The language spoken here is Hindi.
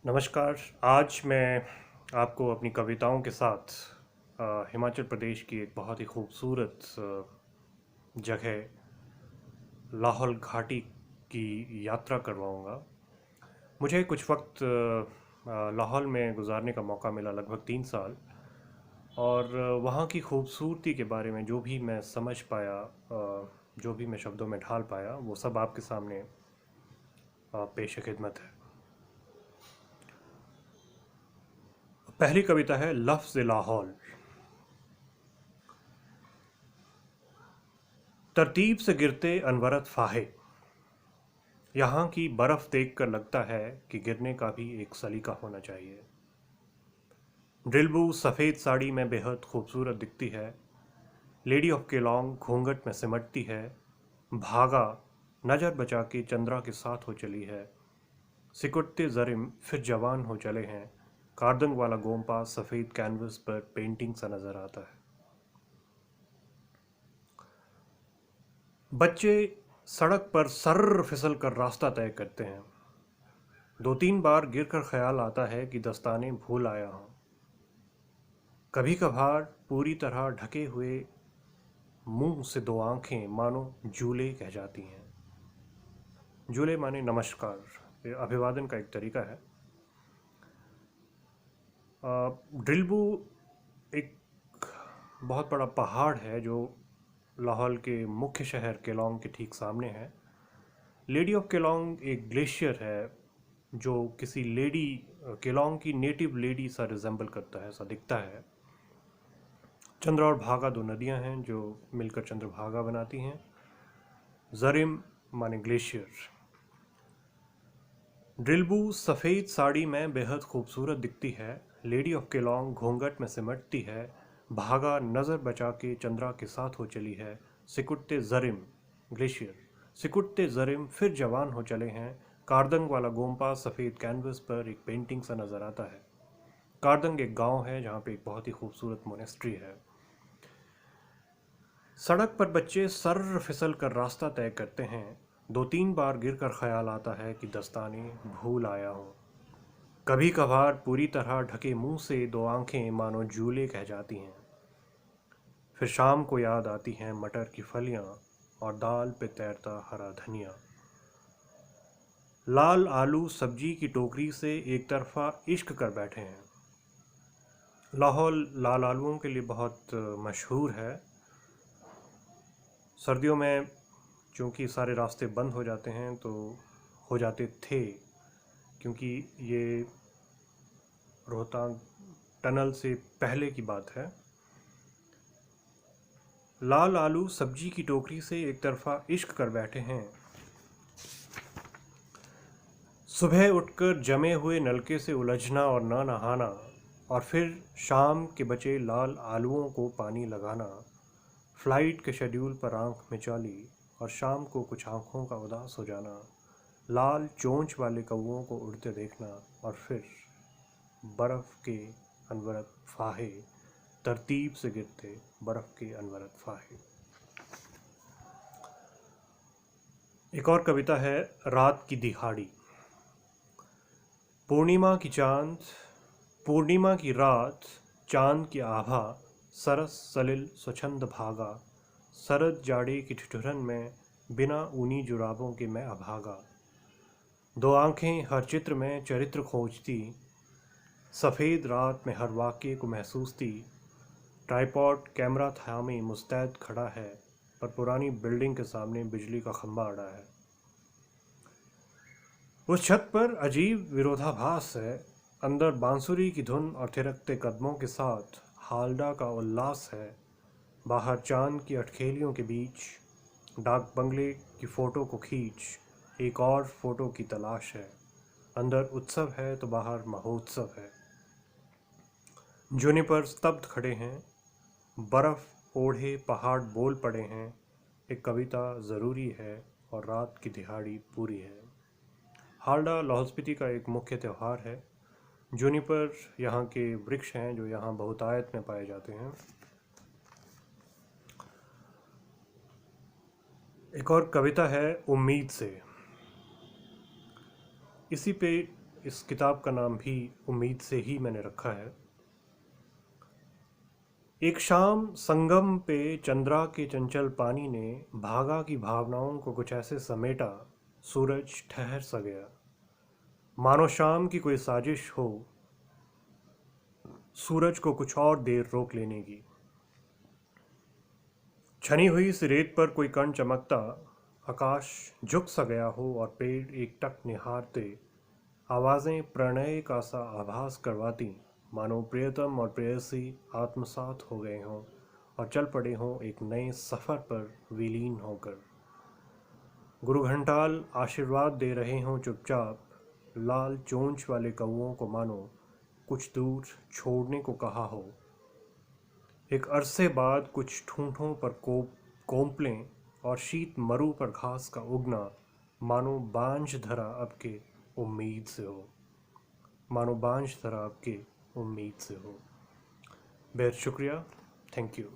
नमस्कार। आज मैं आपको अपनी कविताओं के साथ हिमाचल प्रदेश की एक बहुत ही खूबसूरत जगह लाहौल घाटी की यात्रा करवाऊंगा। मुझे कुछ वक्त लाहौल में गुजारने का मौका मिला, लगभग 3 साल। और वहाँ की खूबसूरती के बारे में जो भी मैं समझ पाया, जो भी मैं शब्दों में ढाल पाया, वो सब आपके सामने पेश खिदमत है। पहली कविता है लफ्ज़ लाहौल। तरतीब से गिरते अनवरत फाहे, यहाँ की बर्फ़ देखकर लगता है कि गिरने का भी एक सलीका होना चाहिए। ड्रिलबू सफ़ेद साड़ी में बेहद खूबसूरत दिखती है। लेडी ऑफ केलोंग घूंघट में सिमटती है। भागा नज़र बचा के चंद्रा के साथ हो चली है। सिकुड़ते जरिम फिर जवान हो चले हैं। कार्दंग वाला गोंपा सफ़ेद कैनवस पर पेंटिंग सा नज़र आता है। बच्चे सड़क पर सर्र फिसल कर रास्ता तय करते हैं। 2-3 बार गिरकर ख्याल आता है कि दस्ताने भूल आया हूँ। कभी कभार पूरी तरह ढके हुए मुंह से 2 आंखें मानो जूले कह जाती हैं। जूले माने नमस्कार, ये अभिवादन का एक तरीका है। ड्रिलबू एक बहुत बड़ा पहाड़ है जो लाहौल के मुख्य शहर केलोंग के ठीक सामने है। लेडी ऑफ केलोंग एक ग्लेशियर है जो किसी लेडी, केलोंग की नेटिव लेडी सा रिजेंबल करता है, सा दिखता है। चंद्र और भागा दो नदियां हैं जो मिलकर चंद्रभागा बनाती हैं। जरिम माने ग्लेशियर। ड्रिलबू सफ़ेद साड़ी में बेहद खूबसूरत दिखती है। लेडी ऑफ केलोंग घूंघट में सिमटती है। भागा नज़र बचा के चंद्रा के साथ हो चली है। सिकुड़ते जरिम ग्लेशियर। सिकुड़ते जरिम फिर जवान हो चले हैं। कार्दंग वाला गोंपा सफ़ेद कैनवस पर एक पेंटिंग सा नज़र आता है। कार्दंग एक गांव है जहाँ पे एक बहुत ही खूबसूरत मोनेस्ट्री है। सड़क पर बच्चे सर्र फिसल कर रास्ता तय करते हैं। 2-3 बार गिरकर ख्याल आता है कि दस्ताने भूल आया हूँ। कभी कभार पूरी तरह ढके मुंह से 2 आंखें मानो जूले कह जाती हैं। फिर शाम को याद आती हैं मटर की फलियाँ और दाल पे तैरता हरा धनिया। लाल आलू सब्जी की टोकरी से एक तरफा इश्क कर बैठे हैं। लाहौल लाल आलूओं के लिए बहुत मशहूर है। सर्दियों में चूँकि सारे रास्ते बंद हो जाते हैं, तो हो जाते थे, क्योंकि ये रोहतांग टनल से पहले की बात है। लाल आलू सब्जी की टोकरी से एक तरफा इश्क कर बैठे हैं। सुबह उठकर जमे हुए नलके से उलझना और ना नहाना, और फिर शाम के बचे लाल आलूओं को पानी लगाना। फ्लाइट के शेड्यूल पर आंख मिचाली और शाम को कुछ आंखों का उदास हो जाना। लाल चोंच वाले कौओं को उड़ते देखना और फिर बर्फ़ के अनवरत फाहे, तरतीब से गिरते बर्फ़ के अनवरत फाहे। एक और कविता है रात की दिहाड़ी। पूर्णिमा की चांद, पूर्णिमा की रात, चांद की आभा, सरस सलिल स्वच्छंद भागा। सरद जाड़े की ठिठुरन में बिना ऊनी जुराबों के मैं अभागा। 2 आंखें हर चित्र में चरित्र खोजती, सफ़ेद रात में हर वाक्य को महसूस थी। ट्राइपॉड कैमरा थामे मुस्तैद खड़ा है, पर पुरानी बिल्डिंग के सामने बिजली का खंभा अड़ा है। उस छत पर अजीब विरोधाभास है। अंदर बांसुरी की धुन और थिरकते कदमों के साथ हालडा का उल्लास है। बाहर चांद की अटखेलियों के बीच डाक बंगले की फ़ोटो को खींच एक और फ़ोटो की तलाश है। अंदर उत्सव है तो बाहर महोत्सव है। जूनिपर स्तब्ध खड़े हैं। बर्फ़ ओढ़े पहाड़ बोल पड़े हैं। एक कविता ज़रूरी है और रात की दिहाड़ी पूरी है। हालडा लाहौल स्पीति का एक मुख्य त्यौहार है। जूनिपर यहाँ के वृक्ष हैं जो यहाँ बहुतायत में पाए जाते हैं। एक और कविता है उम्मीद से। इसी पे इस किताब का नाम भी उम्मीद से ही मैंने रखा है। एक शाम संगम पे चंद्रा के चंचल पानी ने भागा की भावनाओं को कुछ ऐसे समेटा, सूरज ठहर सा गया, मानो शाम की कोई साजिश हो सूरज को कुछ और देर रोक लेने की। छनी हुई सी रेत पर कोई कण चमकता, आकाश झुक सा गया हो और पेड़ एकटक निहारते, आवाज़ें प्रणय का सा आभास करवाती, मानो प्रियतम और प्रेयसी आत्मसात हो गए हों और चल पड़े हों एक नए सफ़र पर विलीन होकर। गुरु घंटाल आशीर्वाद दे रहे हों चुपचाप, लाल चोंच वाले कौओं को मानो कुछ दूर छोड़ने को कहा हो। एक अरसे बाद कुछ ठूंठों पर कोंपलें और शीत मरु पर घास का उगना, मानो बांझ धरा अब के उम्मीद से हो, मानो बांझ धरा अब के उम्मीद से हो। बेहद शुक्रिया। Thank you.